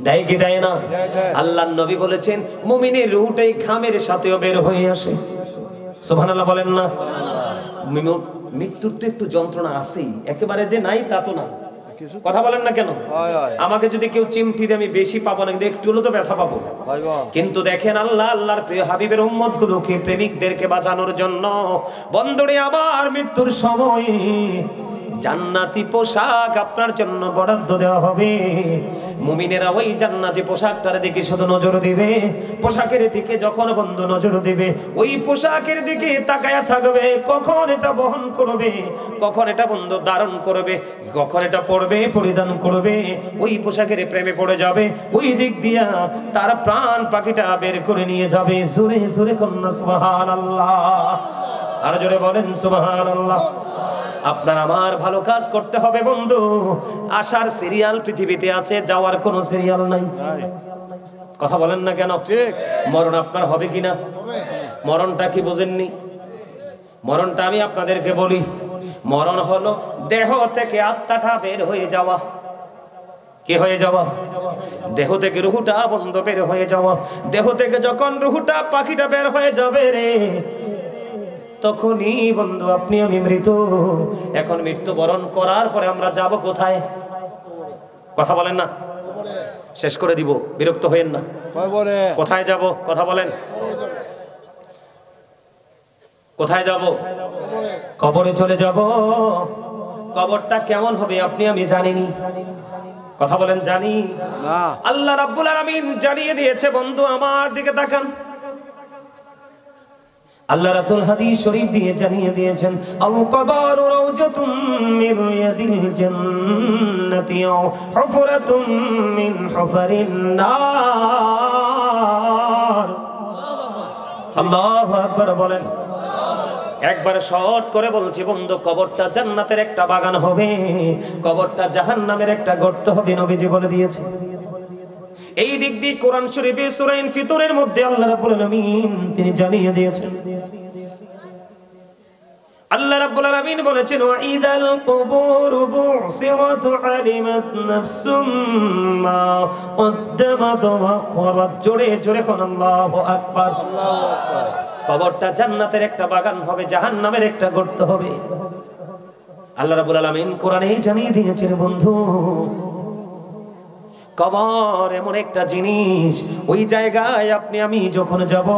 দেয় কি দেয় না? আল্লাহর নবী বলেছেন মুমিনের রূহটাই ঘামের সাথেও বের হয়ে আসে। সুবহানাল্লাহ বলেন না? মৃত্যুর তো একটু যন্ত্রণা আছেই, একেবারে যে নাই তা তো না। কথা বলেন না কেন? আমাকে যদি কেউ চিমটি দিয়ে আমি বেশি পাবো না, কিন্তু একটু হলেও তো ব্যথা পাবো। কিন্তু দেখেন আল্লাহ আল্লাহর প্রিয় হাবিবের উম্মত গুলোকে, প্রেমিকদেরকে বাঁচানোর জন্য বন্ধুরে আবার মৃত্যুর সময় জান্নাতি পোশাক আপনার জন্য বরাদ্দ দেওয়া হবে। মুমিনেরা ওই জান্নাতি পোশাকটার দিকে শুধু নজর দিবে। পোশাকের দিকে যখন বন্ধু নজর দিবে, ওই পোশাকের দিকে তাকায়া থাকবে, কখন এটা বহন করবে, কখন এটা বন্ধু ধারণ করবে, কখন এটা পরবে, পরিধান করবে, ওই পোশাকের প্রেমে পড়ে যাবে। ওই দিক দিয়া তার প্রাণ পাখিটা বের করে নিয়ে যাবে। জোরে জোরে কন্যা সুবহানাল্লাহ, আর জোরে বলেন সুবহানাল্লাহ। আপনার আমার ভালো কাজ করতে হবে বন্ধু। আসার সিরিয়াল পৃথিবীতে আছে, যাওয়ার কোনো সিরিয়াল নাই। কথা বলেন না কেন? মরণ আপনার হবে কিনা? মরণটা কি বোঝেননি? মরণটা আমি আপনাদেরকে বলি, মরণ হলো দেহ থেকে আত্মাটা বের হয়ে যাওয়া। কি হয়ে যাওয়া? দেহ থেকে রুহুটা বন্ধ বের হয়ে যাওয়া। দেহ থেকে যখন রুহুটা পাখিটা বের হয়ে যাবে রে, তখনই বন্ধু আপনি আমি মৃত। এখন মৃত্যুবরণ করার পরে আমরা যাব কোথায়? কথা বলেন না? শেষ করে দিব, বিরক্ত হইেন না। কোথায় যাব? কথা বলেন। কোথায় যাব? কবরে চলে যাব। কবরটা কেমন হবে আপনি আমি জানিনি। কথা বলেন, জানি না। আল্লাহ রাব্বুল আলামিন জানিয়ে দিয়েছে বন্ধু, আমার দিকে তাকান। আল্লাহ রাসূল হাদিস শরীফ দিয়ে জানিয়ে দিয়েছেন, আল কবরু রাউজাতুম মিন রিয়াদিল জান্নাতি আও হুফরাতুম মিন হুফারিন নার। আল্লাহু আকবার বলেন। একবার শর্ট করে বলছি বন্ধু, কবরটা জান্নাতের একটা বাগান হবে, কবরটা জাহান্নামের একটা গর্ত হবে, নবীজি বলে দিয়েছে। এই দিক দিয়ে কোরআন শরীফে সূরা ইনফিতরের মধ্যে আল্লাহ রাব্বুল আলামিন তিনি জানিয়ে দিয়েছেন। আল্লাহ রাব্বুল আলামিন বলেছেন, ওয়া ইদাল কুবুরু বুসিরাত আলিমাত নাফসুম মা কদ্দামাত ওয়া আখরাত। জোরে জোরে কোন আল্লাহু আকবার। কবরটা জান্নাতের একটা বাগান হবে, জাহান্নামের একটা গর্ত হবে। আল্লাহ রাব্বুল আলামিন কোরআনে জানিয়ে দিয়েছেন বন্ধু, কবর এমন একটা জিনিস, ওই জায়গায় আপনি আমি যখন যাব,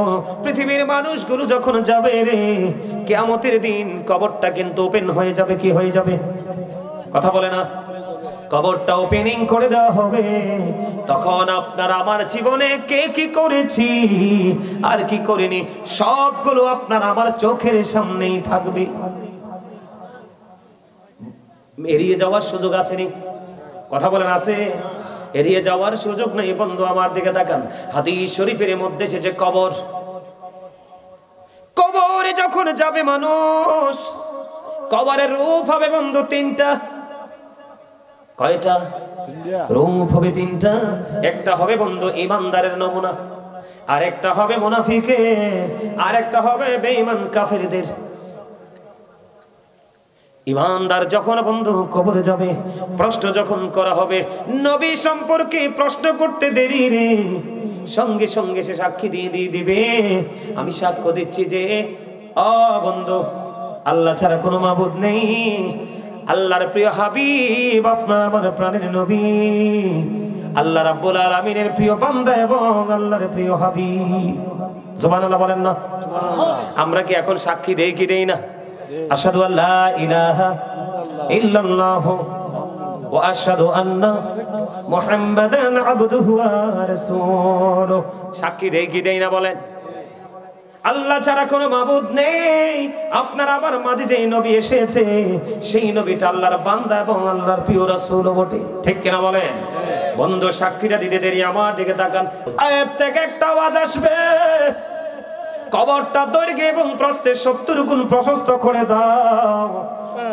পৃথিবীর মানুষগুলো যখন যাবে রে, কিয়ামতের দিন কবরটা কিন্তু ওপেন হয়ে যাবে। কি হয়ে যাবে? কথা বলে না? কবরটা ওপেনিং করে দেওয়া হবে। তখন আপনার আমার জীবনে কে কি করেছি আর কি করিনি সবগুলো আপনার আমার চোখের সামনেই থাকবে। এড়িয়ে যাওয়ার সুযোগ আসেনি? কথা বলেন, আছে? এড়িয়ে যাওয়ার সুযোগ নেই বন্ধু, আমার দিকে তাকান। হাদিস শরীফের মধ্যে এসেছে কবর, কবরে যখন যাবে মানুষ, কবরের রূপ হবে বন্ধু তিনটা। কয়টা রূপ হবে? তিনটা। একটা হবে বন্ধু ঈমানদারের নমুনা, আর একটা হবে মুনাফিকের, আর একটা হবে বেঈমান কাফেরদের। ঈমানদার যখন বন্ধু কবরে যাবে, প্রশ্ন যখন করা হবে, নবী সম্পর্কে প্রশ্ন করতে দেরি রে, সঙ্গে সঙ্গে সে সাক্ষী দিয়ে দিবে, আমি সাক্ষ্য দিচ্ছি যে বন্ধু আল্লাহ ছাড়া কোনো মাবুদ নেই, আল্লাহর প্রিয় হাবিব আপনার আমার প্রাণের নবী, আল্লাহ রাব্বুল আলামিনের প্রিয় বান্দা এবং আল্লাহর প্রিয় হাবিব। সুবহানাল্লাহ বলেন না? আমরা কি এখন সাক্ষী দেই কি দেই না? আশহাদু আল্লা ইলাহা ইল্লাল্লাহ ওয়া আশহাদু আন্না মুহাম্মাদান আবদুহু ওয়া রাসূলুহু। সাক্ষী দেই কি দেই না বলেন? আল্লাহ ছাড়া কোনো মাবুদ নেই। আপনার আমার মাঝে যেই নবী এসেছে, সেই নবীটা আল্লাহর বান্দা এবং আল্লাহর প্রিয় রাসূলও বটে। ঠিক কিনা বলেন? বন্ধু সাক্ষীটা দিতে দেরি, আমার দিকে তাকান। আয়াত থেকে একটা আওয়াজ আসবে, কবরটা দৈর্ঘ্যে এবং প্রস্থে 70 গুণ প্রশস্ত করে দাও।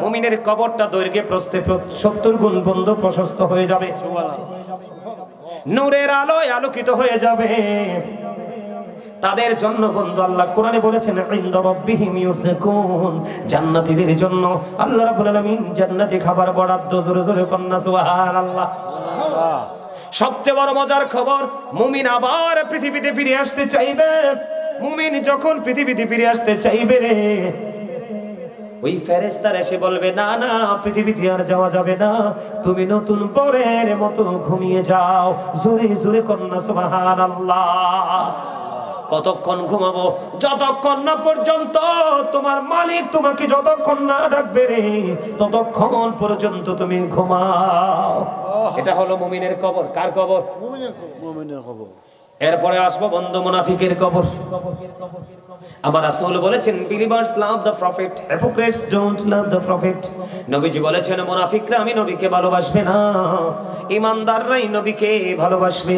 মুমিনের কবরটা দৈর্ঘ্যে প্রস্থে 70 গুণ বন্ধু প্রশস্ত হয়ে যাবে, নূরের আলোয় আলোকিত হয়ে যাবে। তাদের জন্য বন্ধু আল্লাহ কোরআনে বলেছেন, ইনদা রাব্বিহিম ইউরযাকুন, জান্নাতীদের জন্য আল্লাহ রাব্বুল আলামিন জান্নাতি খাবার বরাদ্দ। জোরে জোরে কন্না সুবহানাল্লাহ। সবচেয়ে বড় মজার খবর, মুমিন আবার পৃথিবীতে ফিরে আসতে চাইবে। মুমিন যখন পৃথিবীতে ফিরে আসতে চাইবে রে, ওই ফেরেশতারা এসে বলবে, না না, পৃথিবীতে আর যাওয়া যাবে না, তুমি নতুন পরের মতো ঘুমিয়ে যাও। জোরে জোরে কন্যা সুবহানাল্লাহ। কতক্ষণ ঘুমাবো? যতক্ষণ না পর্যন্ত তোমার মালিক তোমাকে যতক্ষণ না ডাকবে রে, ততক্ষণ পর্যন্ত তুমি ঘুমাও। এটা হলো মুমিনের কবর। কার কবর? মুমিনের কবর। এরপরে আসবো বন্ধু মুনাফিকের কবর। আমার রাসূল বলেছেন, believers love the prophet, hypocrites don't love the prophet। নবীজি বলেছেন, মুনাফিকরা আমি নবীকে ভালোবাসবে না, ঈমানদাররাই নবীকে ভালোবাসবে।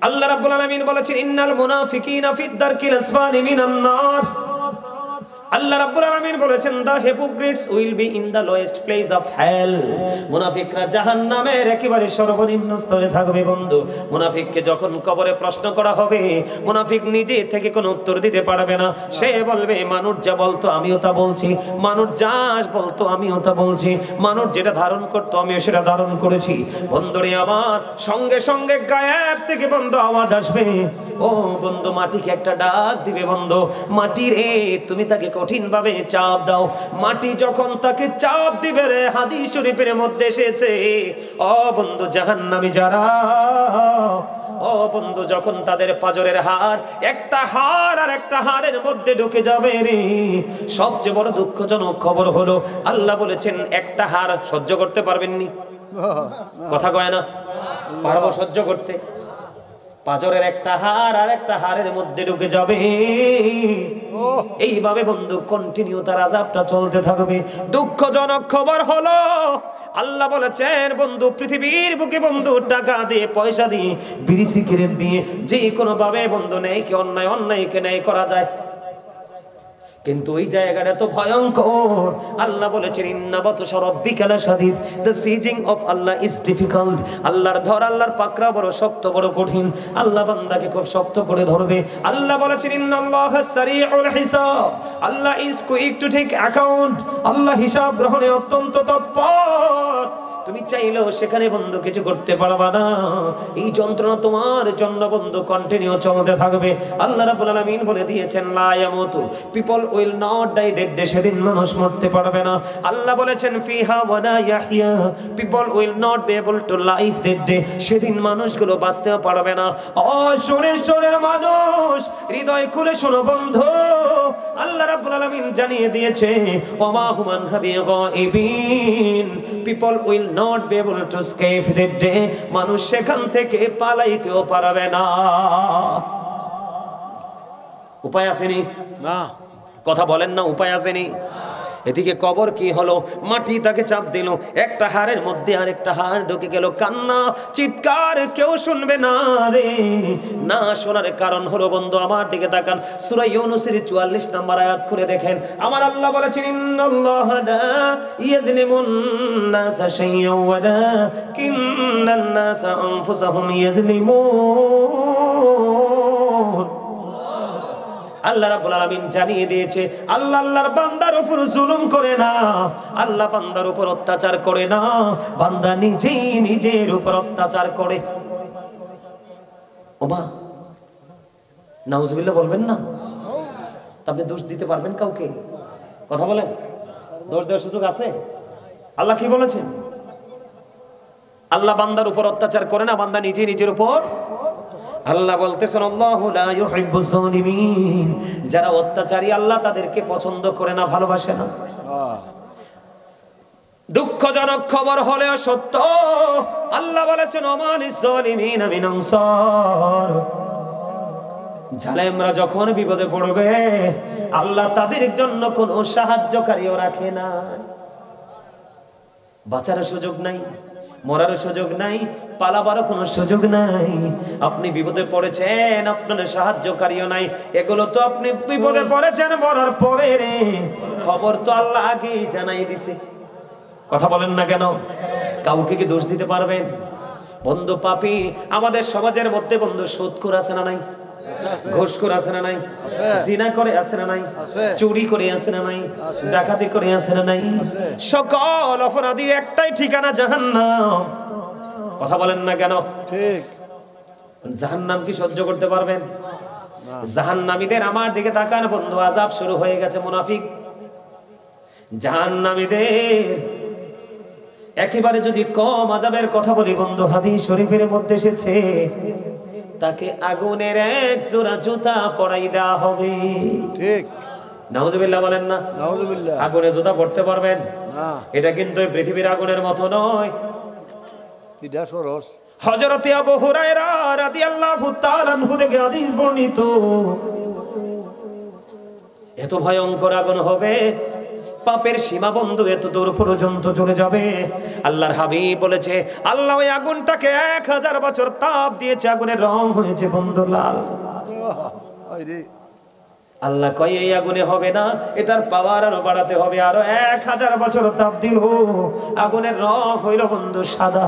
আল্লাহ রাব্বুল আলামিন বলেছেন, ইন্নাল মুনাফিকিনা ফিদ দারকিল আসফালি মিনান নার। আল্লাহ রাব্বুল আলামিন বলেছেন, the hypocrites will be in the lowest place of hell। মুনাফিকরা জাহান্নামের একেবারে সর্বনিম্ন স্তরে থাকবে। বন্ধু, মুনাফিককে যখন কবরে প্রশ্ন করা হবে, মুনাফিক নিজে থেকে কোনো উত্তর দিতে পারবে না। সে বলবে, মানুষ যা বলতো আমিও তা বলছি, মানুষ যা বলতো আমিও তা বলছি, মানুষ যেটা ধারণ করতো আমিও সেটা ধারণ করেছি। বন্ধুরে আমার, সঙ্গে সঙ্গে গায়েব থেকে বন্ধু আওয়াজ আসবে, ও বন্ধু, মাটিকে একটা ডাক দিবে, বন্ধু মাটি রে, তুমি তাকে কঠিন ভাবে চাপ দাও। মাটি যখন তাকে চাপ দিবে রে, হাদিস শরীফের মধ্যে এসেছে, ও বন্ধু জাহান্নামী যারা, ও বন্ধু, যখন তাদের পাজরের হাড়, একটা হাড় আর একটা হাড়ের মধ্যে ঢুকে যাবে রে, সবচেয়ে বড় দুঃখজনক খবর হলো, আল্লাহ বলেছেন একটা হাড় সহ্য করতে পারবেননি। কথা কয় না? পারবো সহ্য করতে? পাজরের একটা হাড় আর একটা হাড়ের মধ্যে ঢুকে যাবে, এইভাবে বন্ধু কন্টিনিউ তার আযাবটা চলতে থাকবে। দুঃখজনক খবর হলো, আল্লাহ বলেছেন বন্ধু, পৃথিবীর বুকে বন্ধু টাকা দিয়ে, পয়সা দিয়ে, বিড়ি সিগারেট দিয়ে, যে কোনো ভাবে বন্ধু নেইকে অন্যায়, অন্যায়কে ন্যায় করা যায়, কিন্তু ওই জায়গাটা তো ভয়ঙ্কর। আল্লাহ বলেছেন, ইন্না বাতশা রাব্বিকা লাশাদীদ, the sieging of Allah is difficult। আল্লাহর ধর, আল্লাহর পাকড়া বড় শক্ত, বড় কঠিন। আল্লাহ বান্দাকে খুব শক্ত করে ধরবে। আল্লাহ বলেছেন, ইন্নাল্লাহা সারিউল হিসাব, আল্লাহ is quick to take account। আল্লাহ হিসাব গ্রহণে অত্যন্ত তৎপর। তুমি চাইলেও সেখানে বন্ধু কিছু করতে পারবা না। এই যন্ত্রণা তোমার জন্য বন্ধু কন্টিনিউ চলতে থাকবে। আল্লাহ রাব্বুল আলামিন বলে দিয়েছেন, লা ইয়ামুতু, people will not die that day, সেদিন মানুষ মরতে পারবে না। আল্লাহ বলেছেন, ফিহা ওয়া লা ইয়াহইয়া, people will not be able to live that day, সেদিন মানুষগুলো বাঁচতেও পারবে না। ও শোনের মানুষ, হৃদয় খুলে শোনো বন্ধু, আল্লাহ রাব্বুল আলামিন জানিয়ে দিয়েছে, ওয়া মা হুম আনহা বিগাইবিন, people will not be able to escape that day। মানুষ সেখান থেকে পালাইতেও পারবে না। উপায় আসেনি না? কথা বলেন না, উপায় আসেনি? এদিকে কবর কি হলো, মাটি তাকে চাপ দিল, একটা হাড়ের মধ্যে আরেকটা হাড় ঢুকে গেল। কান্না চিৎকার কেউ শুনবে না রে। না শোনার কারণ হলো বন্ধু, আমার দিকে তাকান, সূরা ইউনূসের 44 নম্বর আয়াত করে দেখেন। আমার আল্লাহ বলেছেন, ইন্নাল্লাহা লা ইয়াযলিমুন নাসা শাইয়্যান ওয়ালাকিন্নান নাসা আনফুসাহুম ইয়াযলিমুন। আল্লাহ রাব্বুল আলামিন জানিয়ে দিয়েছে, আল্লাহ আল্লাহর বান্দার উপর জুলুম করে না, আল্লাহ বান্দার উপর অত্যাচার করে না, বান্দা নিজেই নিজের উপর অত্যাচার করে। ওমা, নাউজুবিল্লাহ বলবেন না? আপনি দোষ দিতে পারবেন কাউকে? কথা বলেন, দোষ দেওয়ার সুযোগ আছে? আল্লাহ কি বলেছেন? আল্লাহ বান্দার উপর অত্যাচার করে না, বান্দা নিজে নিজের উপর। আল্লাহ বলতেছেন, আল্লাহু লা ইউহিব্বুজ জালিমিন, যারা অত্যাচারী আল্লাহ তাদেরকে পছন্দ করে না, ভালোবাসে না। দুঃখজনক খবর হলেও সত্য, আল্লাহ বলেছেন, ওমালিজ জালিমিনা মিন আনসার, জালেমরা যখন বিপদে পড়বে আল্লাহ তাদের জন্য কোনো সাহায্যকারীও রাখে না। বাঁচার সুযোগ নাই, মরার সুযোগ নাই, পালাবারও কোনো সুযোগ নাই। আপনি বিপদে পড়েছেন, আপনার সাহায্যকারীও নাই। এগুলো তো আপনি বিপদে পড়েছেন মরার পরে রে, খবর তো আল্লাহ আগেই জানাই দিছে। কথা বলেন না কেন? কাউকে কি দোষ দিতে পারবেন? বন্ধু পাপী আমাদের সমাজের মধ্যে বন্ধু সুদখোর আছে না নাই? ঘুষখোর আছে না নাই? জিনা করে আছে না নাই? চুরি করে আছে না নাই? ডাকাতি করে আছে না নাই? সকল অপরাধীর একটাই ঠিকানা, জাহান্নাম। কথা বলেন না কেন? ঠিক। জাহান্নাম কি সহ্য করতে পারবেন? জাহান্নামীদের আমার দিকে তাকান বন্ধু, আযাব শুরু হয়ে গেছে। মুনাফিক জাহান্নামীদের একেবারে যদি কম আযাবের কথা বলি বন্ধু, হাদিস শরীফের মধ্যে এসেছে তাকে আগুনের এক জোড়া জুতা পরাই দেওয়া হবে। ঠিক। নাউজুবিল্লাহ বলেন না? নাউজুবিল্লাহ। আগুনে জুতা পড়তে পারবেন না, এটা কিন্তু এই পৃথিবীর আগুনের মতো নয়। এটা সরস। হযরত আবু হুরায়রা রাদিয়াল্লাহু তাআলা আনহু থেকে হাদিস বর্ণিত, এত ভয়ঙ্কর আগুন হবে, পাপের সীমা বন্ধু এত দূর পর্যন্ত চলে যাবে। আল্লাহর হাবিব বলেছে আল্লাহ ওই আগুনটাকে 1000 বছর তাপ দিয়েছে, আগুনের রং হয়েছে বন্ধু লাল। আল্লাহ কয় এই আগুনে হবে না, এটার পাওয়ার আরো বাড়াতে হবে, আরো 1000 বছর তাপ দিল, আগুনের রং হইল বন্ধু সাদা।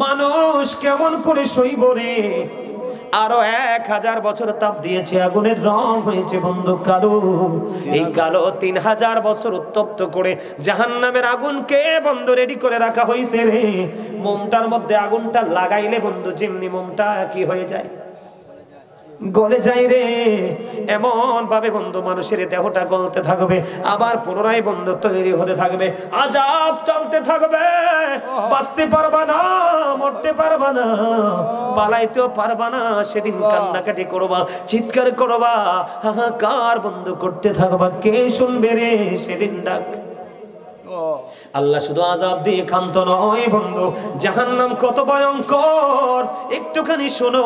মানুষ কেমন করে সইব রে? আরো 1000 বছর তাপ দিয়েছে, আগুনের রং হয়েছে বন্ধু কালো। এই কালো 3000 বছর উত্তপ্ত করে জাহান্নামের আগুনকে বন্ধু রেডি করে রাখা হয়েছে রে। মোমটার মধ্যে আগুনটা লাগাইলে বন্ধু যেমনি মোমটা কি হয়ে যায়, গলে যায় রে, এমন ভাবে বন্ধু মানুষের দেহটা গলতে থাকবে, আবার পুনরায় বন্ধু তৈরি হতে থাকবে, আযাব চলতে থাকবে। বাঁচতে পারবা না, মরতে পারবা না, পালাইতেও পারবা না। সেদিন কান্নাকাটি করবা, চিৎকার করবা, হাহাকার বন্ধু করতে থাকবা। কে শুনবে রে সেদিন ডাক? আল্লাহ শুধু আযাব দিয়ে ক্ষান্ত নয় বন্ধু, জাহান্নাম কত ভয়ঙ্কর একটুখানি শোনো।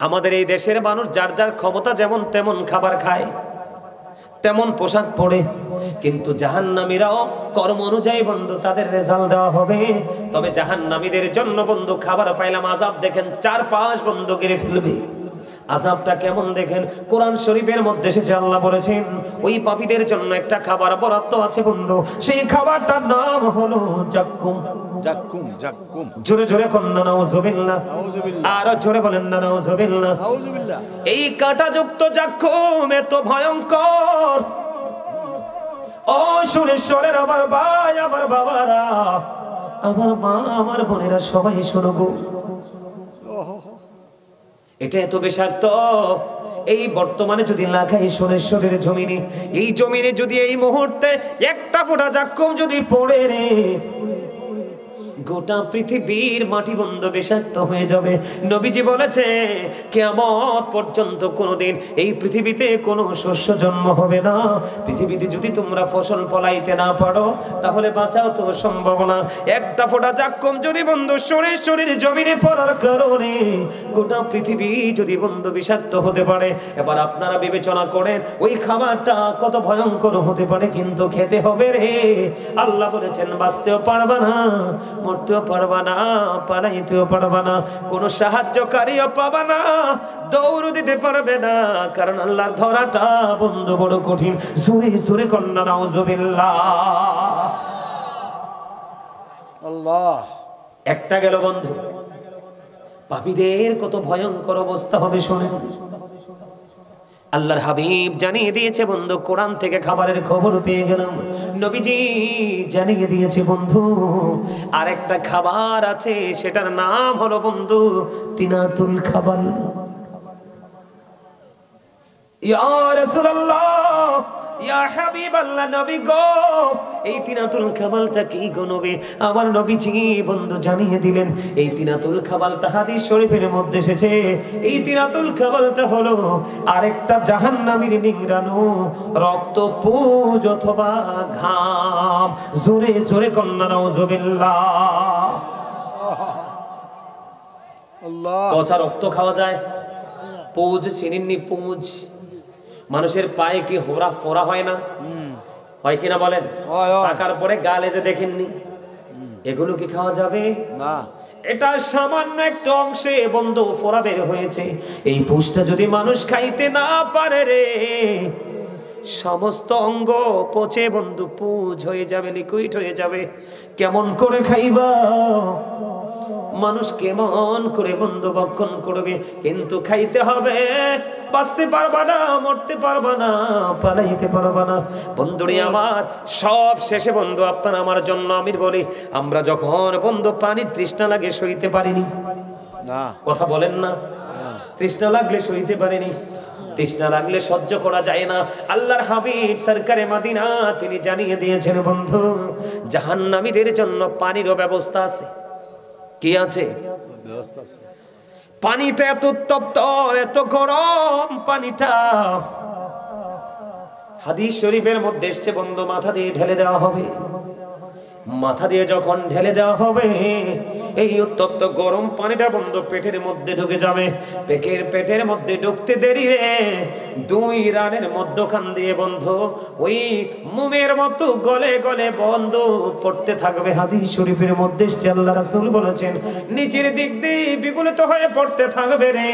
আমাদের এই দেশের মানুষ যার যার ক্ষমতা যেমন তেমন খাবার খায়, তেমন পোশাক পরে, কিন্তু জাহান্নামীরাও কর্ম অনুযায়ী বন্ধু তাদের রেজাল্ট দেওয়া হবে। তবে জাহান্নামীদের জন্য বন্ধু খাবার পাইলাম, আযাব দেখেন 4-5 বন্ধু গিরে ফেলবে। আযাবটা কেমন দেখেন, কোরআন শরীফের মধ্যে এসেছে, আল্লাহ বলেছেন ওই পাপীদের জন্য একটা খাবার বরাদ্দ আছে বন্ধু, সেই খাবারটার নাম হলো জাক্কুম। জাক্কুম, জাক্কুম। জোরে জোরে কন্না নাউজুবিল্লাহ, আর জোরে বলেন না নাউজুবিল্লাহ। নাউজুবিল্লাহ। এই কাঁটাযুক্ত জাক্কুম এত ভয়ঙ্কর, ও সুরেশ্বরের আমার ভাই, আমার বাবারা, আমার মা, আমার বোনেরা, সবাই শোনো গো, এটা এত বিষাক্ত। এই বর্তমানে যদি লাগাই সোনেশ্বরের জমিনে, এই জমিনে যদি এই মুহূর্তে একটা ফোঁটা জাক্কুম যদি পড়ে রে, গোটা পৃথিবীর মাটি বন্ধ বিষাক্ত হয়ে যাবে। নবীজি বলেছে কিয়ামত পর্যন্ত কোনোদিন এই পৃথিবীতে কোনো শস্য জন্ম হবে না। পৃথিবীতে যদি তোমরা ফসল ফলাইতে না পারো তাহলে বাঁচাও তো সম্ভব না। একটা ফোঁটা জাক্কুম যদি বন্ধু শরীর জমিনে পড়ার কারণে গোটা পৃথিবী যদি বন্ধু বিষাক্ত হতে পারে, এবার আপনারা বিবেচনা করেন ওই খাবারটা কত ভয়ঙ্কর হতে পারে, কিন্তু খেতে হবে রে। আল্লাহ বলেছেন বাঁচতেও পারবা না, মরতেও পারবা না, পালাইতেও পারবা না, কোনো সাহায্যকারীও পাবা না, দৌড় দিতে পারবে না, কারণ আল্লাহর ধরাটা বন্ধু বড় কঠিন। জোরে জোরে কন্না নাউজুবিল্লাহ। আল্লাহ। একটা গেল বন্ধু, পাপীদের কত ভয়ঙ্কর অবস্থা হবে শোনেন। আল্লাহর হাবিব জানিয়ে দিয়েছে বন্ধু, কোরআন থেকে খাবারের খবর পেয়ে গেলাম, নবীজি জানিয়ে দিয়েছে বন্ধু আরেকটা খাবার আছে, সেটার নাম হলো বন্ধু তিনাতুল খাবার। ইয়া রাসূলুল্লাহ, ইয়া হাবিবাল্লাহ, নবী গো, এই তিনাতুল খাবারটা কি গো নবী? আমার নবীজি বন্ধু জানিয়ে দিলেন এই তিনাতুল খাবারটা হাদিস শরীফের মধ্যে এসেছে। এই তিনাতুল খাবারটা হলো আরেকটা জাহান্নামীর নিংড়ানো রক্ত, পুজ অথবা ঘাম। জোরে জোরে কন্না নাউজুবিল্লাহ। আল্লাহ। পচা রক্ত খাওয়া যায়? পুজ চিনিনি? পুজ মানুষের পায়ে কি হোরা ফোরা হয় না? হয় কিনা বলেন? পাকার পরে গালে যে দেখেননি, এগুলো কি খাওয়া যাবে? না। এটা সামান্য একটা অংশে বন্ধু ফোরা বের হয়েছে। এই পুষ্টা যদি মানুষ খাইতে না পারে রে, সমস্ত অঙ্গ পচে বন্ধু পুজ হয়ে যাবে, লিকুইড হয়ে যাবে। কেমন করে খাইবা? মানুষ কেমন করে বন্ধু ভক্ষণ করবে, কিন্তু খাইতে হবে, বাঁচতে পারবা না, মরতে পারবা না, পালাইতে পারবা না। বন্ধুরে আমার, সব শেষে বন্ধু আপনার আমার জন্য আমি বলি, আমরা যখন বন্ধু পানির তৃষ্ণা লাগে সইতে পারিনি, না কথা বলেন না, তৃষ্ণা লাগলে সইতে পারেনি, তৃষ্ণা লাগলে সহ্য করা যায় না। আল্লাহর হাবিব সরকারে মদিনা তিনি জানিয়ে দিয়েছেন বন্ধু, জাহান্নামীদের জন্য পানিরও ব্যবস্থা আছে। কি আছে? ব্যবস্থা আছে। পানিটা এত উত্তপ্ত, এত গরম পানিটা, হাদিস শরীফের মধ্যে এসছে বন্ধু, মাথা দিয়ে ঢেলে দেওয়া হবে। মাথা দিয়ে যখন ঢেলে দেওয়া হবে, এই উত্তপ্ত গরম পানিটা বন্ধু পেটের মধ্যে ঢুকে যাবে। পেটের মধ্যে ঢুকতে দেরি রে, 2 রানের মধ্যখান দিয়ে বন্ধু ওই মোমের মতো গলে গলে বন্ধু পড়তে থাকবে। হাদিস শরীফের মধ্যে আল্লাহ রাসূল বলেছেন, নিচের দিক দিয়ে বিগলিত হয়ে পড়তে থাকবে রে।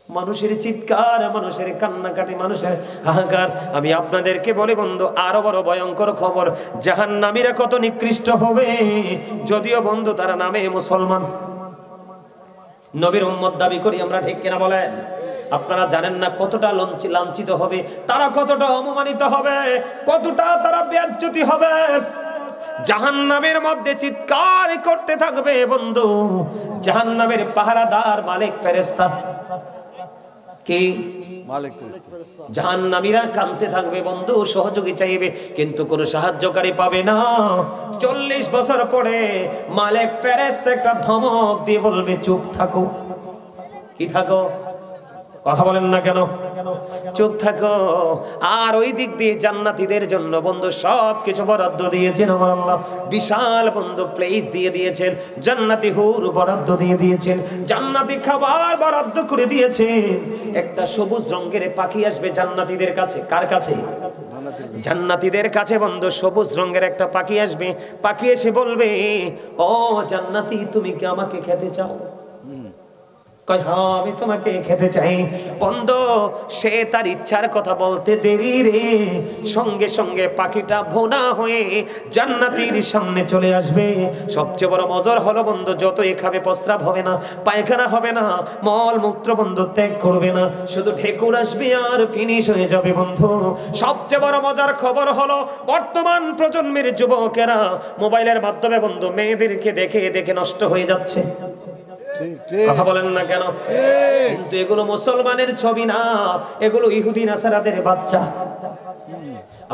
মানুষের চিৎকার, মানুষের কান্নাকাটি, মানুষের হাহাকার। আমি আপনাদেরকে বলি বন্ধু, আরো বড় ভয়ঙ্কর খবর, জাহান্নামীরা কত নিকৃষ্ট হবে, যদিও বন্ধু তারা নামে মুসলমান, নবীর উম্মত দাবি করি আমরা, ঠিক কিনা বলেন? আপনারা জানেন না কতটা লাঞ্ছিত হবে তারা, কতটা অপমানিত হবে, কতটা তারা বেইজ্জতি হবে। জাহান্নামের মধ্যে চিৎকার করতে থাকবে বন্ধু জাহান্নামের পাহারাদার মালিক ফেরেশতা। কি মালিক? জাহান্নামীরা কাঁদতে থাকবে বন্ধু, সহযোগী চাইবে, কিন্তু কোনো সাহায্যকারী পাবে না। 40 বছর পরে মালিক ফেরেশতা একটা ধমক দিয়ে বলবে, চুপ থাকো। কি থাকো? কথা বলেন না কেন? চুপ থাকো। আর ওই দিক দিয়ে জান্নাতীদের জন্য বন্ধু সবকিছু বরাদ্দ দিয়েছেন আমার আল্লাহ, বিশাল বন্ধু প্লেস দিয়ে দিয়েছেন, জান্নাতি হুর বরাদ্দ দিয়ে দিয়েছেন, জান্নাতি খাবার বরাদ্দ করে দিয়েছেন। একটা সবুজ রঙের পাখি আসবে জান্নাতীদের কাছে। কার কাছে? জান্নাতীদের কাছে বন্ধু সবুজ রঙের একটা পাখি আসবে। পাখি এসে বলবে, ও জান্নাতি, তুমি কি আমাকে খেতে চাও? কয়, হ্যাঁ আমি তোমাকে খেতে চাই। বন্ধু সে তার ইচ্ছার কথা বলতে দেরি রে, সঙ্গে সঙ্গে পাখিটা ভোনা হয়ে জান্নাতীর সামনে চলে আসবে। সবচেয়ে বড় মজার হলো বন্ধু, যতই খাবে প্রস্রাব হবে না, পায়খানা হবে না, মল মূত্র বন্ধু ত্যাগ করবে না, শুধু ঢেকুর আসবে আর ফিনিশ হয়ে যাবে বন্ধু। সবচেয়ে বড় মজার খবর হলো, বর্তমান প্রজন্মের যুবকেরা মোবাইলের মাধ্যমে বন্ধু মেয়েদেরকে দেখে দেখে নষ্ট হয়ে যাচ্ছে। কথা বলেন না কেন? কিন্তু এগুলো মুসলমানের ছবি না, এগুলো ইহুদি নাসারাদের বাচ্চা।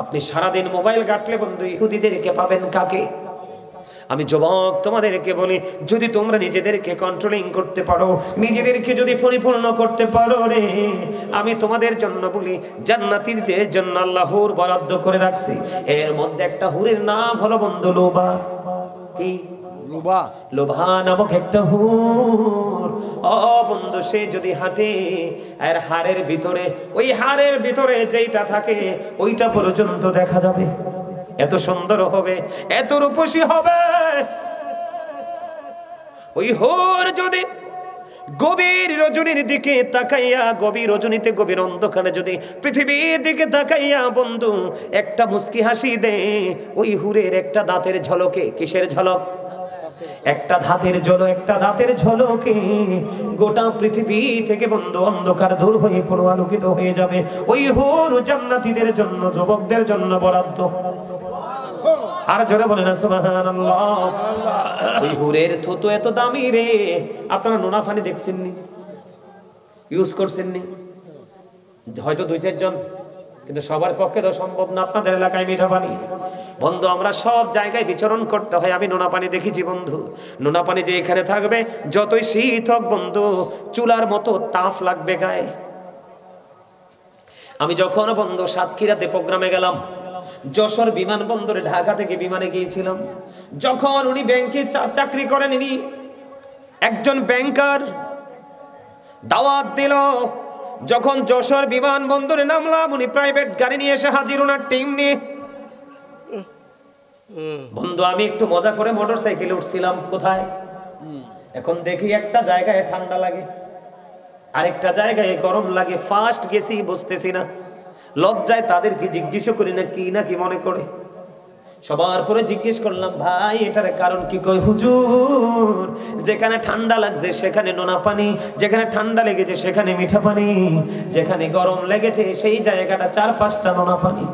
আপনি সারাদিন মোবাইল ঘাটলে বন্ধু ইহুদিদেরকে পাবেন। কাকে? আমি যুবক তোমাদেরকে বলি, যদি তোমরা নিজেদেরকে কন্ট্রোলিং করতে পারো, নিজেদেরকে যদি পরিপূর্ণ করতে পারো রে, আমি তোমাদের জন্য বলি, জান্নাতীদের জন্য আল্লাহ হুর বরাদ্দ করে রাখছে। এর মধ্যে একটা হুরের নাম হলো বন্ধু লোবা। কি? লোভা নামক একটা হুর। ও বন্ধু, সে যদি হাঁটে আর হাড়ের ভিতরে, ওই হাড়ের ভিতরে যেটা থাকে ওইটা পর্যন্ত দেখা যাবে। এত সুন্দর হবে, এত রূপসী হবে। ওই হুর যদি গভীর রজনীর দিকে তাকাইয়া, গভীর রজনীতে গভীর অন্ধকারে যদি পৃথিবীর দিকে তাকাইয়া বন্ধু একটা মুস্কি হাসি দে, ওই হুরের একটা দাঁতের ঝলকে, কিসের ঝলক? একটা দাঁতের ঝলকে গোটা পৃথিবী থেকে বন্ধু অন্ধকার দূর হয়ে পুরো আলোকিত হয়ে যাবে। ওই হুর জান্নাতীদের জন্য, যুবকদের জন্য বরাদ্দ। আর জোরে বলেন না সুবহানাল্লাহ। ওই হুরের থুতু এত দামি রে, আপনারা নোনা পানি দেখছেননি, ইউজ করছেননি? হয়তো 2-4 জন, কিন্তু সবার পক্ষে তো সম্ভব না। আপনাদের এলাকায় মিঠা পানি বন্ধু, আমরা সব জায়গায় বিচরণ করতে হয়। আমি নোনা পানি দেখেছি বন্ধু, নোনা পানি যে এখানে থাকবে, যতই শীত হোক বন্ধু, চুলার মতো তাপ লাগবে গায়ে। আমি যখন বন্ধু সাতক্ষীরাতে প্রোগ্রামে গেলাম, যশোর বিমানবন্দরে ঢাকা থেকে বিমানে গিয়েছিলাম, যখন উনি ব্যাংকে চাকরি করেন, ইনি একজন ব্যাংকার, দাওয়াত দিল। যখন যশোর বিমানবন্দরে নামলাম, উনি প্রাইভেট গাড়ি নিয়ে এসে হাজির, ওনার টিম নিয়ে। বন্ধু আমি একটু মজা করে মোটরসাইকেলে উঠছিলাম। কোথায়? এখন দেখি একটা জায়গায় ঠান্ডা লাগে, আরেকটা জায়গায় গরম লাগে। ফার্স্ট গেছি, বুঝতেছি না, লজ্জায় তাদেরকে জিজ্ঞেস করি না কি মনে করে। সবার পরে জিজ্ঞেস করলাম, ভাই এটার কারণ কি? কই হুজুর, যেখানে ঠান্ডা লাগছে সেখানে নোনা পানি, যেখানে ঠান্ডা লেগেছে সেখানে মিঠা পানি, যেখানে গরম লেগেছে সেই জায়গাটা 4-5টা নোনা পানি।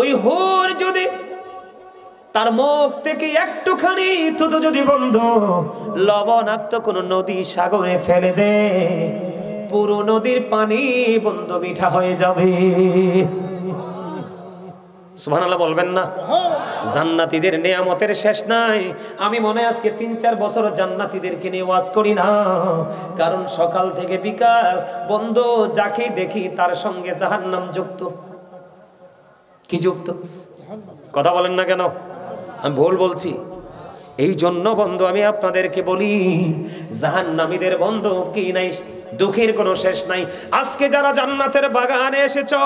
ওই হুর যদি তার মুখ থেকে একটুখানি থুতু যদি বন্ধু লবণাক্ত কোন নদী সাগরে ফেলে দে, পুরো নদীর পানি বন্ধু মিঠা হয়ে যাবে। সুবহানাল্লাহ বলবেন না? জান্নাতীদের নিয়ামতের শেষ নাই। আমি মনে হয় আজকে 3-4 বছর জান্নাতীদেরকে নিয়ে ওয়াজ করি না, কারণ সকাল থেকে বিকাল বন্ধু যাকে দেখি তার সঙ্গে জাহান্নাম যুক্ত। কি যুক্ত? কথা বলেন না কেন? আমি ভুল বলছি? এই জন্য বন্ধু আমি আপনাদেরকে বলি, জাহান্নামীদের বন্ধু কি নাই, দুঃখের কোনো শেষ নাই। আজকে যারা জান্নাতের বাগানে এসেছো,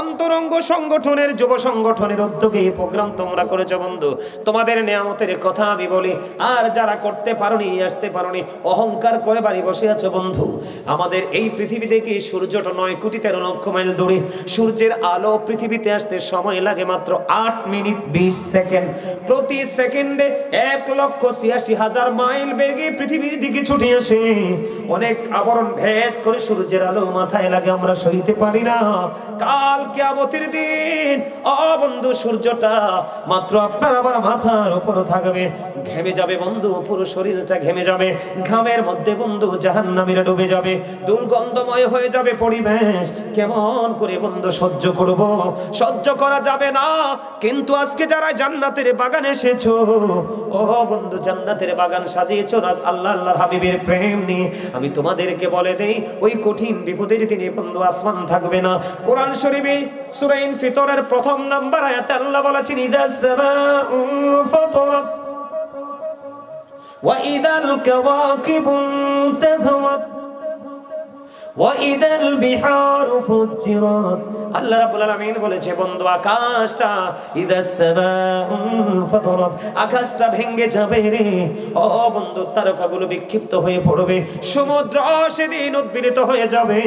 অন্তরঙ্গ সংগঠনের যুব সংগঠনের উদ্যোগে এই প্রোগ্রাম তোমরা করেছো বন্ধু, তোমাদের নিয়ামতের কথা আমি বলি। আর যারা করতে পারোনি, আসতে পারোনি, অহংকার করে বাড়ি বসে আছো বন্ধু, আমাদের এই পৃথিবী থেকে সূর্যটা 9,13,00,000 মাইল দূরে। সূর্যের আলো পৃথিবীতে আসতে সময় লাগে মাত্র 8 মিনিট 20 সেকেন্ড। প্রতি সেকেন্ডে 1,86,000 মাইল বেগে পৃথিবীর দিকে ছুটে আসে। অনেক আবরণ ভেদ করে সূর্যের আলো মাথায় লাগে, আমরা সইতে পারি না। কাল কিয়ামতের দিন বন্ধু সূর্যটা মাত্র আপনার আবার মাথার উপরে থাকবে, ঘেমে যাবে বন্ধু, পুরো শরীরটা ঘেমে যাবে। ঘামের মধ্যে বন্ধু জাহান্নামীরা ডুবে যাবে, দুর্গন্ধময় হয়ে যাবে পরিবেশ। কেমন করে বন্ধু সহ্য করব? সহ্য করা যাবে না। কিন্তু আজকে যারা জান্নাতের বাগানে এসেছো, ও বন্ধু জান্নাতের বাগান সাজিয়েছো আল্লাহ আল্লাহর হাবিবের প্রেম নিয়ে, আমি তোমাদেরকে বলে দেই, ওই কঠিন বিপদের দিনে বন্ধু আসমান থাকবে না। কোরআন শরীফে সূরা ইনফিতরের 1 নম্বর আয়াতে আল্লাহ বলেছেন, ইদাস সামাউ ফাতারাত ওয়া ইদাল কাওয়াকিবু ইনতাসামাত ওয়া ইদাল বিহারু ফুজ্জিরাত। আল্লাহ রাব্বুল আলামিন বলেছে বন্ধু, আকাশটা ইদাস সামাউ ফাতারাত, আকাশটা ভেঙে যাবে রে। ও বন্ধু তারকাগুলো বিক্ষিপ্ত হয়ে পড়বে, সমুদ্র সেদিন উদ্বেলিত হয়ে যাবে,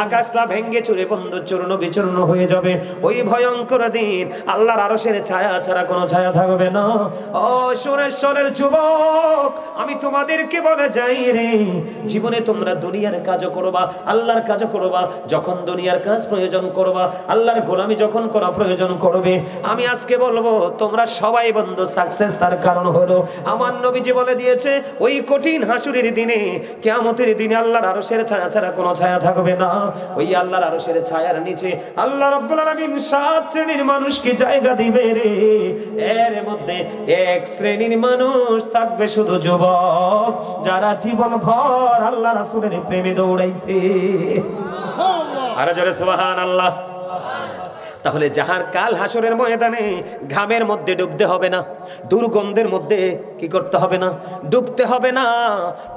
আকাশটা ভেঙে চুরে বন্ধু চূর্ণ বিচূর্ণ হয়ে যাবে। ওই ভয়ঙ্কর দিন আল্লাহর আরশের ছায়া ছাড়া কোনো ছায়া থাকবে না। ও সুরেশ্বরের যুবক, আমি তোমাদেরকে বলে যাই রে, জীবনে তোমরা দুনিয়ার কাজ করবা, আল্লাহর কাজ করবা। যখন দুনিয়ার কাজ প্রয়োজন করবা, আল্লাহর গোলামি যখন করা প্রয়োজন করবে, আমি আজকে বলবো তোমরা সবাই বন্ধু সাকসেস। তার কারণ হলো আমার নবীজি বলে দিয়েছে, ওই কঠিন হাসুরের দিনে, কিয়ামতের দিনে আল্লাহর আরশের ছায়া ছাড়া কোনো ছায়া থাকবে না। ওই আল্লাহর আরশের ছায়ার নিচে আল্লাহ রাব্বুল আলামিন 7 শ্রেণীর মানুষকে জায়গা দিবে রে। এর মধ্যে 1 শ্রেণীর মানুষ থাকবে শুধু যুবক, যারা জীবন ভর আল্লাহ রাসূলের প্রেমে দৌড়াইছে। আর জোরে সুবহানাল্লাহ। তাহলে যাহার কাল হাসরের ময়দানে ঘামের মধ্যে ডুবতে হবে না, দুর্গন্ধের মধ্যে কি করতে হবে না, ডুবতে হবে না।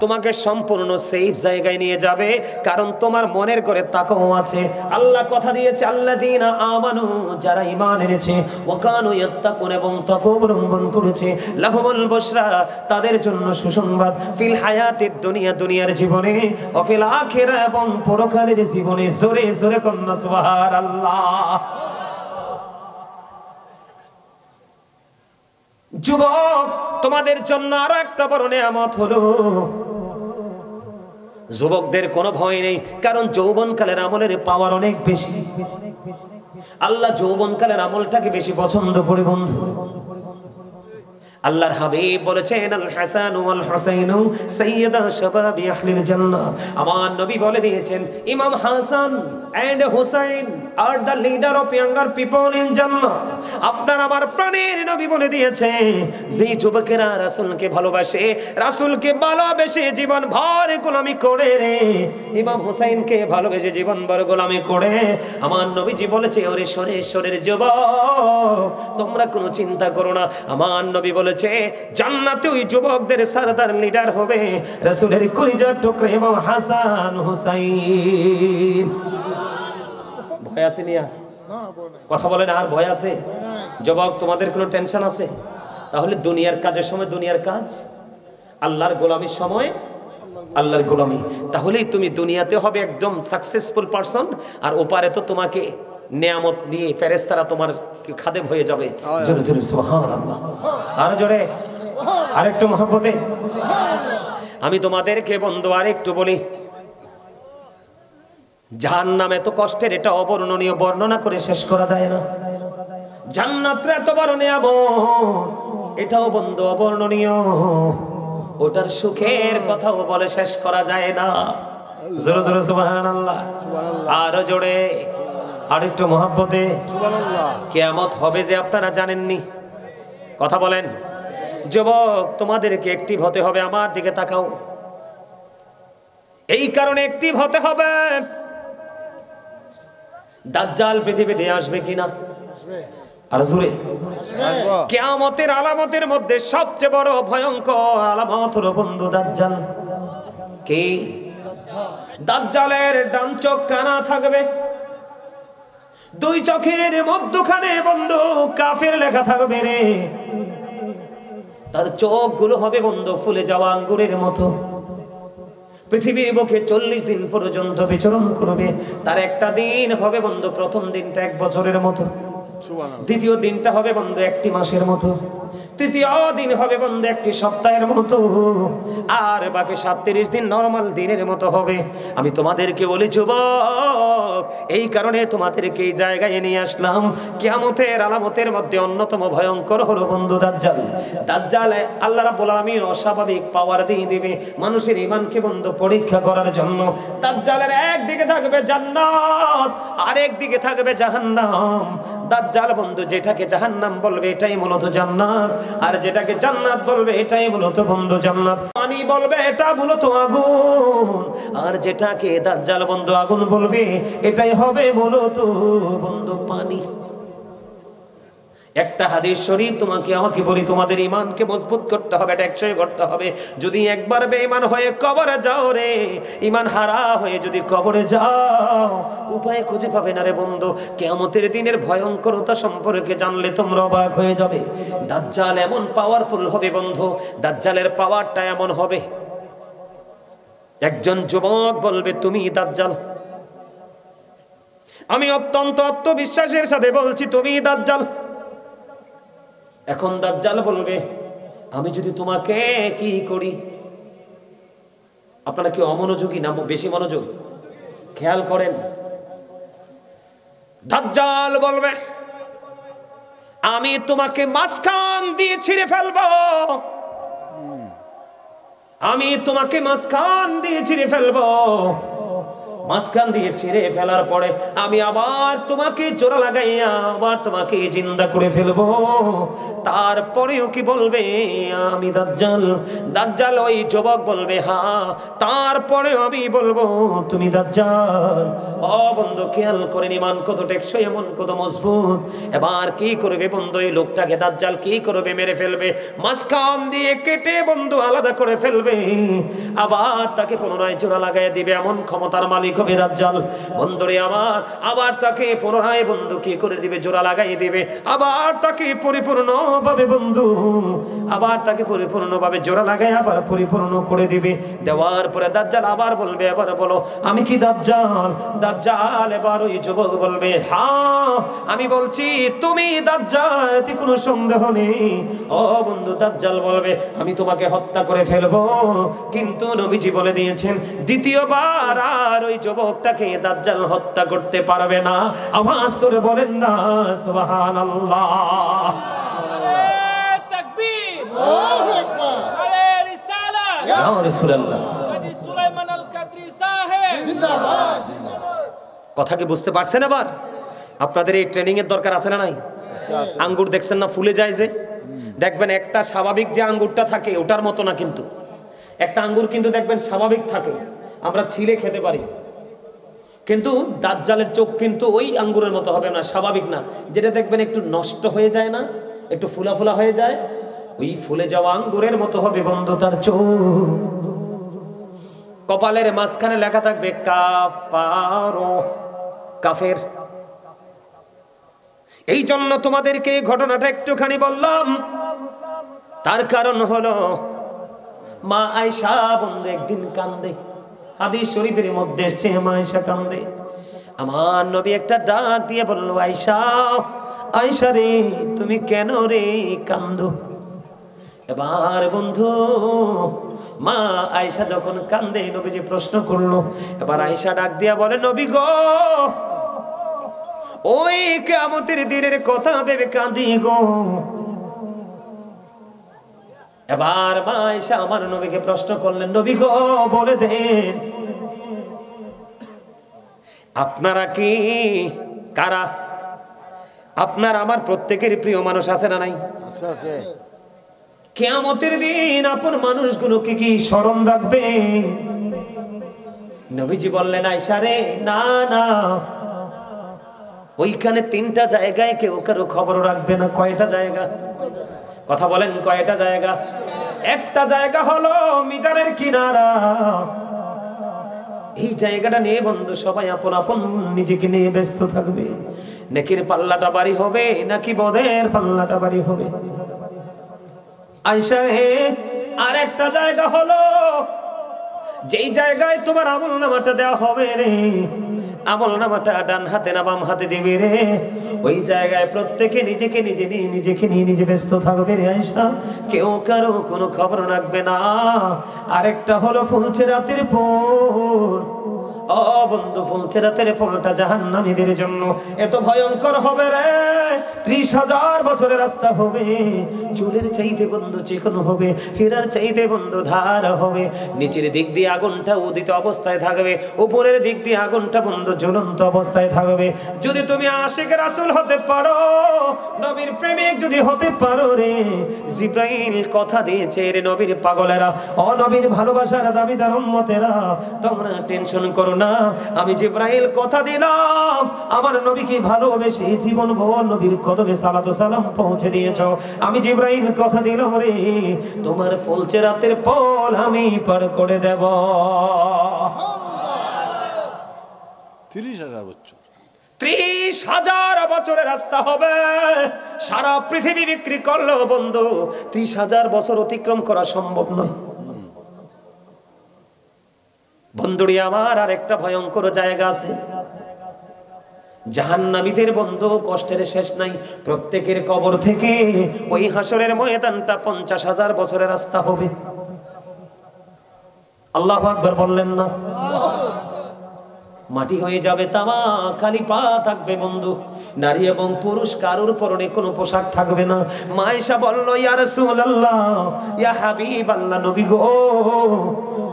তোমাকে সম্পূর্ণ সেফ জায়গায় নিয়ে যাবে, কারণ তোমার মনের করে তাকওয়া আছে। আল্লাহ কথা দিয়েছে, আল্লাযীনা আমানু, যারা ঈমান এনেছে, ওয়া কানু ইয়াত্তাকুন, এবং তাকওয়া অবলম্বন করেছে, লাহুমুল বুশরা, তাদের জন্য সুসংবাদ, ফিল হায়াতিদ দুনিয়া, দুনিয়ার জীবনে, ও ফিল আখিরা, এবং পরকালের জীবনে। জোরে জোরে কন্যা সুবহানাল্লাহ। যুবক, তোমাদের জন্য আরো একটা বড় নিয়ামত হলো, যুবকদের কোনো ভয় নেই, কারণ যৌবনকালের আমলের পাওয়ার অনেক বেশি। আল্লাহ যৌবনকালের আমলটাকে বেশি পছন্দ করে বন্ধু। আল্লাহর হাবিব বলেছেন, আল হাসান ওয়াল হুসাইনু সাইয়্যিদা শাবাবি আহলিল জান্নাহ। আমার নবী বলে দিয়েছেন, Imam Hasan and Husain are the leader of younger people in Jannah. আপনার আমার প্রাণের নবী বলে দিয়েছে, যে যুবকেরা রাসূলকে ভালোবাসে, রাসূলকে ভালোবেসে জীবন ভর গোলামি করে রে, ইমাম হুসাইনকে ভালোবেসে জীবন ভর গোলামি করে, আমার নবীজি বলেছে, ওরে সরেশ্বরের যুবক, তোমরা কোনো চিন্তা করো না। আমার নবী বলে জান্নাতে ওই যুবকদের সরদার লিডার হবে রাসূলের কলিজার টুকরা ইমাম হাসান হুসাইন। ভয় আছে নিয়া? কথা বলেন, আর ভয় আছে? যুবক, তোমাদের কোনো টেনশন আছে? তাহলে দুনিয়ার কাজের সময় দুনিয়ার কাজ, আল্লাহর গোলামির সময় আল্লাহর গোলামি। তাহলেই তুমি দুনিয়াতে হবে একদম সাকসেসফুল পারসন, আর ওপারে তো তোমাকে নিয়ামত নিয়ে ফেরেশতারা তোমার খাদেম হয়ে যাবে। জোরে জোরে সুবহানাল্লাহ, আর জোরে, আরেকটু মহব্বতে। আমি তোমাদেরকে বন্ধু আরেকটু বলি, জাহান্নাম এত কষ্টের, এটা অবর্ণনীয়, বর্ণনা করে শেষ করা যায় না। জান্নাতটা এত বড় নিয়ামত, এটাও বন্ধু অবর্ণনীয়, ওটার সুখের কথাও বলে শেষ করা যায় না। জোরে জোরে সুবহানাল্লাহ, আরো জোরে, আরেকটু মহব্বতে। কিয়ামত হবে যে আপনারা জানেননি, কথা বলেন। যুবক, তোমাদেরকে অ্যাক্টিভ হতে হবে। আমার দিকে তাকাও। এই কারণে অ্যাক্টিভ হতে হবে, দাজ্জাল পৃথিবীতে আসবে কিনা, আর জোরে। কিয়ামতের আলামতের মধ্যে সবচেয়ে বড় ভয়ঙ্কর আলামত হলো বন্ধু দাজ্জাল। কি? দাজ্জালের ডান চোখ কানা থাকবে, দুই চোখের মধ্যখানে বন্ধু কাফের লেখা থাকবে রে। তার চোখগুলো হবে বন্ধু ফুলে যাওয়া আঙ্গুরের মতো। পৃথিবীর বুকে 40 দিন পর্যন্ত বিচরণ করবে। তার একটা দিন হবে বন্ধু, প্রথম দিনটা 1 বছরের মতো, দ্বিতীয় দিনটা হবে বন্ধু 1টি মাসের মতো, তৃতীয় দিন হবে বন্ধু 1টি সপ্তাহের মতো, আর বাকি 37 দিন নরমাল দিনের মতো হবে। আমি তোমাদেরকে বলি যুবক, এই কারণে তোমাদেরকে এই জায়গায় নিয়ে আসলাম। কিয়ামতের আলামতের মধ্যে অন্যতম ভয়ঙ্কর হলো বন্ধু দাজ্জাল। দাজ্জাল আল্লাহ রাব্বুল আলামিন অস্বাভাবিক পাওয়ার দিয়ে দিবে মানুষের ঈমানকে বন্ধু পরীক্ষা করার জন্য। দাজ্জালের একদিকে থাকবে জান্নাত, আরেক দিকে থাকবে জাহান্নাম। দাজ্জাল বন্ধু যেটাকে জাহান্নাম বলবে এটাই মূলত জান্নাত, আর যেটাকে জান্নাত বলবে এটাই মূলত বন্ধু জান্নাত। পানি বলবে এটা মূলত আগুন, আর যেটাকে দাজ্জাল বন্ধু আগুন বলবে এটাই হবে মূলত বন্ধু পানি। একটা হাদিস শরীফ তোমাকে আমাকে বলি, তোমাদের ঈমানকে মজবুত করতে হবে, টেকসই করতে হবে। যদি একবার বেঈমান হয়ে কবরে যাও রে, ঈমান হারা হয়ে যদি কবরে যাও, উপায় খুঁজে পাবে না রে বন্ধু। কিয়ামতের দিনের ভয়ঙ্করতা সম্পর্কে জানলে তোমরা অবাক হয়ে যাবে। দাজ্জাল এমন পাওয়ারফুল হবে বন্ধু, দাজ্জালের পাওয়ারটা এমন হবে, একজন যুবক বলবে তুমি দাজ্জাল। আমি অত্যন্ত আত্মবিশ্বাসের সাথে বলছি তুমি দাজ্জাল। এখন দাজ্জাল বলবে আমি যদি তোমাকে কি করি। আপনারা কি অমনোযোগী না বেশি মনোযোগ? খেয়াল করেন। দাজ্জাল বলবে আমি তোমাকে মাঝখান দিয়ে ছিঁড়ে ফেলবো, আমি তোমাকে মাঝখান দিয়ে ছিঁড়ে ফেলবো। মাঝখান দিয়ে ছিঁড়ে ফেলার পরে আমি আবার তোমাকে জোড়া লাগাইয়া আবার তোমাকে জিন্দা করে ফেলবো। তারপরেও কি বলবে আমি দাজ্জাল। দাজ্জাল ওই যুবক বলবে হ্যাঁ, তারপরেও আমি বলবো তুমি দাজ্জাল। ও বন্ধু খেয়াল করেন ঈমান কত টেকসই, এমন কত মজবুত। এবার কি করবে বন্ধু, এই লোকটাকে দাজ্জাল কি করবে, মেরে ফেলবে, মাঝখান দিয়ে কেটে বন্ধু আলাদা করে ফেলবে, আবার তাকে পুনরায় জোড়া লাগাই দিবে। এমন ক্ষমতার মালিক হবে দাজ্জাল বন্ধুরে আমার। আবার তাকে পুনরায় বন্ধু কি করে দিবে, জোড়া লাগাই দিবে, আবার তাকে পরিপূর্ণভাবে বন্ধু, আবার তাকে পরিপূর্ণভাবে জোড়া লাগাই আবার পরিপূর্ণ করে দিবে। দেওয়ার পরে দাজ্জাল আবার বলবে এবার বলো আমি কি দাজ্জাল। দাজ্জাল এবার ওই যুবক বলবে হ্যাঁ আমি বলছি তুমি দাজ্জাল, এতে কোনো সন্দেহ নেই। ও বন্ধু দাজ্জাল বলবে আমি তোমাকে হত্যা করে ফেলবো, কিন্তু নবীজি বলে দিয়েছেন দ্বিতীয়বার আর ওই যুবকটাকে দাজ্জাল হত্যা করতে পারবে না। আওয়াজ করে বলেন না সুবহানাল্লাহ। তাকবীর, আল্লাহু আকবার, নারে রিসালাত, ইয়া রাসূলুল্লাহ, কাজী সুলাইমান আল কাদরি সাহেব জিন্দাবাদ, জিন্দাবাদ। কথা কি বুঝতে পারছেন? এবার আপনাদের এই ট্রেনিং এর দরকার আছে না নাই? আঙ্গুর দেখছেন না ফুলে যায় যে, দেখবেন একটা স্বাভাবিক যে আঙ্গুরটা থাকে ওটার মতো না, কিন্তু একটা আঙ্গুর কিন্তু দেখবেন স্বাভাবিক থাকে, আমরা ছিলে খেতে পারি, কিন্তু দাজ্জালের চোখ কিন্তু ওই আঙ্গুরের মতো হবে না, স্বাভাবিক না। যেটা দেখবেন একটু নষ্ট হয়ে যায় না, একটু ফুলা ফুলা হয়ে যায়, ওই ফুলে যাওয়া আঙ্গুরের মতো হবে বন্ধু তার চোখ। কপালের মাঝখানে লেখা থাকবে কাফারো, কাফের। এই জন্য তোমাদেরকে ঘটনাটা একটুখানি বললাম, তার কারণ হলো মা আয়েশা বন্ধু একদিন কান্দে, হাদিস শরীফের মধ্যে এসেছে মা আয়েশা কান্দে। আমার নবী একটা ডাক দিয়ে বলল, আয়েশা, আয়েশা রে, তুমি কেন রে কান্দো? এবার বন্ধু, মা আয়েশা যখন কান্দে, নবীজি প্রশ্ন করলো। এবার আয়েশা ডাক দিয়া বলে, নবী গো, ওই কিয়ামতের দিনের কথা ভেবে কাঁদি গো। এবার মা আয়েশা আমার নবীকে প্রশ্ন করলেন, নবী গো, বলে দেন, আপনারা কি কারা? আপনার আমার প্রত্যেকের প্রিয় মানুষ আছে না নাই? আছে আছে। কিয়ামতের দিন আপন মানুষগুলোকে কি স্মরণ রাখবে? নবীজি বললেন, আয়েশা রে, না না, ওইখানে তিনটা জায়গায় কেউ কারো খবর রাখবে না। কয়টা জায়গা? কথা বলেন, কয়টা জায়গা? একটা জায়গা হলো মিজানের কিনারা। এই জায়গাটা নিয়ে বন্ধু সবাই আপন আপন নিজেকে নিয়ে ব্যস্ত থাকবে। নেকির পাল্লাটা বাড়ি হবে নাকি বদের পাল্লাটা বাড়ি হবে? আয়েশা হে, আর একটা জায়গা হলো যেই জায়গায় তোমার আমল নামাটা দেওয়া হবে রে, আমল নামাটা ডান হাতে না বাম হাতে দিবে রে। ওই জায়গায় প্রত্যেকে নিজেকে নিয়ে নিজে ব্যস্ত থাকবে রে আয়েশা, কেউ কারো কোনো খবর রাখবে না। আরেকটা হলো ফুলছে রাতের পর। ও বন্ধু, ফুলছে রাতের ফলটা জাহান্নামীদের জন্য এত ভয়ঙ্কর হবে রে। 30,000 বছরের রাস্তা হবে। চুলের চাইতে বন্ধু চিকন হবে, হীরার চাইতে বন্ধু ধার হবে। নিচের দিক দিয়ে আগুনটা উদিত অবস্থায় থাকবে, উপরের দিক দিয়ে আগুনটা বন্ধু জ্বলন্ত অবস্থায় থাকবে। যদি তুমি আশিক রাসূল হতে পারো, নবীর প্রেমিক যদি হতে পারো রে, জিব্রাইল কথা দিয়েছে রে নবীর পাগলেরা, ও নবীর ভালোবাসার দাবিদার উম্মতেরা, তোমরা টেনশন করো না। আমি জিব্রাইল কথা দিলাম, আমার নবীকে ভালোবেসে জীবন ভর নবীর কদমে সালাত ও সালাম পৌঁছে দিয়েছো। আমি জিব্রাইল কথা দিলাম রে, তোমার ফুলছে রাতের পল আমি পার করে দেব। 30,000 বছর। 30,000 বছরের রাস্তা হবে। সারা পৃথিবী বিক্রি করলো বন্ধু, 30,000 বছর অতিক্রম করা সম্ভব নয়। বন্ধুরি আমার, আর একটা ভয়ঙ্কর জায়গা আছে। জাহান্নামীদের বন্ধু কষ্টের শেষ নাই। প্রত্যেকের কবর থেকে ওই হাসরের ময়দানটা 50,000 বছরের রাস্তা হবে। আল্লাহু আকবার বললেন না? মাটি হয়ে যাবে তামা, খালি পা থাকবে বন্ধু। নারী এবং পুরুষ কারোর পরনে কোনো পোশাক থাকবে না। মা আয়েশা বলল, ইয়া রাসূলুল্লাহ, ইয়া হাবিবাল্লাহ, নবী গো,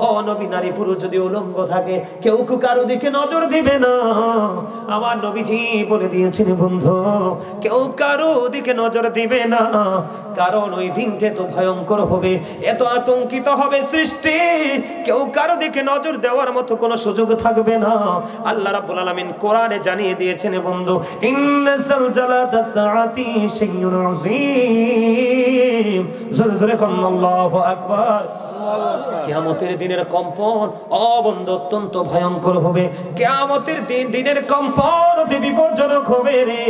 ও নবী, নারী পুরুষ যদি উলঙ্গ থাকে কেউ কারো দিকে নজর দিবে না। আমার নবীজি বলে দিয়েছেন বন্ধু, কেউ কারো দিকে নজর দিবে না, কারণ ওই দিনটা তো ভয়ঙ্কর হবে, এত আতঙ্কিত হবে সৃষ্টি, কেউ কারো দিকে নজর দেওয়ার মতো কোনো সুযোগ থাকবে না। আল্লাহ রাব্বুল আলামিন কোরআনে জানিয়ে দিয়েছেন বন্ধু, ইন্না যালজালাতাস সাআতি শাইউন আযীম। জোরে জোরে বলুন আল্লাহু আকবার। কিয়ামতের দিনের কম্পন বন্ধু অত্যন্ত ভয়ঙ্কর হবে। কিয়ামতের দিনের কম্পন অতি বিপজ্জনক হবে রে।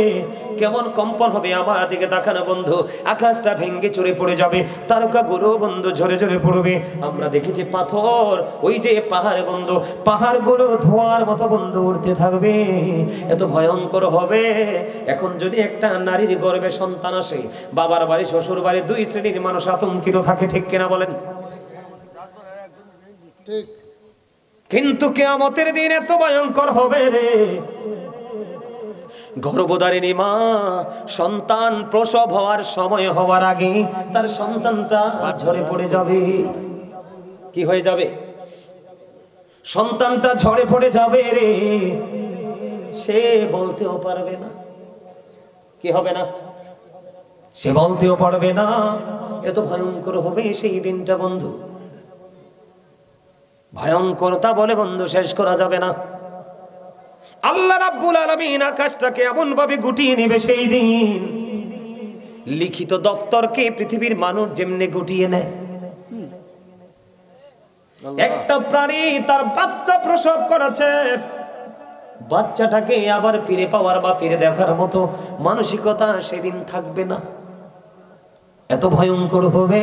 কেমন কম্পন হবে? আমার দিকে তাকান বন্ধু, আকাশটা ভেঙে চড়ে পড়ে যাবে, তারকাগুলো বন্ধু ঝরে ঝরে পড়বে। আমরা দেখেছি পাথর, ওই যে পাহাড় বন্ধু, পাহাড়গুলো ধোঁয়ার মতো বন্ধু উড়তে থাকবে, এত ভয়ঙ্কর হবে। এখন যদি একটা নারীর গর্ভে সন্তান আসে, বাবার বাড়ি শ্বশুর বাড়ি 2 শ্রেণীর মানুষ আতঙ্কিত থাকে, ঠিক কিনা বলেন? ঠিক। কিন্তু কিয়ামতের দিন এত ভয়ঙ্কর হবে রে, গর্ভধারিণী মা সন্তান প্রসব হওয়ার সময় হওয়ার আগে তার সন্তানটা ঝরে পড়ে যাবে। কি হয়ে যাবে? সন্তানটা ঝরে পড়ে যাবে রে, সে বলতেও পারবে না। কি হবে না? সে বলতেও পারবে না। এত ভয়ঙ্কর হবে সেই দিনটা বন্ধু, ভয়ঙ্করতা বলে বন্ধু শেষ করা যাবে না। আল্লাহ রাব্বুল আলামিন আকাশটাকে এমন ভাবে গুটিয়ে নেবে সেই দিন, লিখিত দফতরকে পৃথিবীর মানুষ যেমনে গুটিয়ে নেয়। একটা প্রাণী তার বাচ্চা প্রসব করেছে, বাচ্চাটাকে আবার ফিরে পাওয়ার বা ফিরে দেখার মতো মানসিকতা সেদিন থাকবে না। এত ভয়ঙ্কর হবে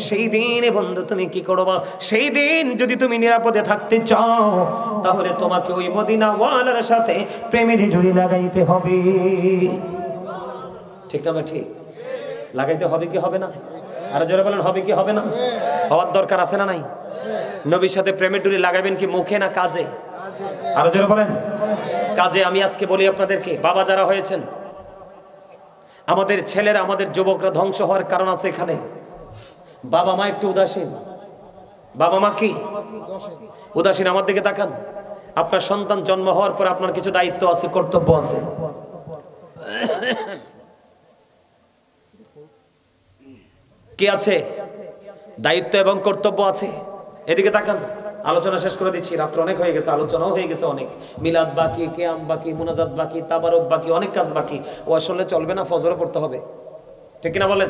সেই দিনে বন্ধু তুমি কি করবা? সেই দিন যদি তুমি নিরাপদে থাকতে চাও তাহলে তোমাকে ওই মদিনা ওয়ালার সাথে প্রেমের জুড়ি লাগাইতে হবে। ঠিক না? ঠিক লাগাইতে হবে কি হবে না? আর যারা বলেন হবে কি হবে না? হওয়ার দরকার আছে না নাই? নবীর সাথে প্রেমের ডুরি লাগাবেন কি মুখে না কাজে? আরো যারা বলেন কাজে। আমি আজকে বলি আপনাদেরকে, বাবা যারা হয়েছেন, আমাদের ছেলেরা, আমাদের যুবকরা ধ্বংস হওয়ার কারণ আছে এখানে। বাবা মা একটু উদাসীন। বাবা মা কি উদাসীন? আমার দিকে তাকান। আপনার সন্তান জন্ম হওয়ার পর আপনার কিছু দায়িত্ব আছে, কর্তব্য আছে। কি আছে? দায়িত্ব এবং কর্তব্য আছে। এদিকে তাকান। আলোচনা শেষ করে দিচ্ছি, রাত্র অনেক হয়ে গেছে, আলোচনাও হয়ে গেছে অনেক। মিলাদ বাকি, কিয়াম বাকি, মুনাজাত বাকি, তাবারক বাকি, অনেক কাজ বাকি। ও আসলে চলবে না, ফজরও পড়তে হবে। ঠিক কিনা বলেন?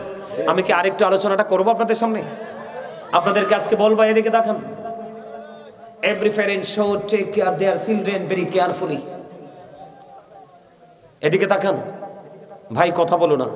আমি কি আরেকটু আলোচনাটা করব আপনাদের সামনে? আপনাদেরকে আজকে বলবো, এদিকে দেখান। Every parent should take care of their children very carefully. এদিকে তাকান। ভাই কথা বলো না।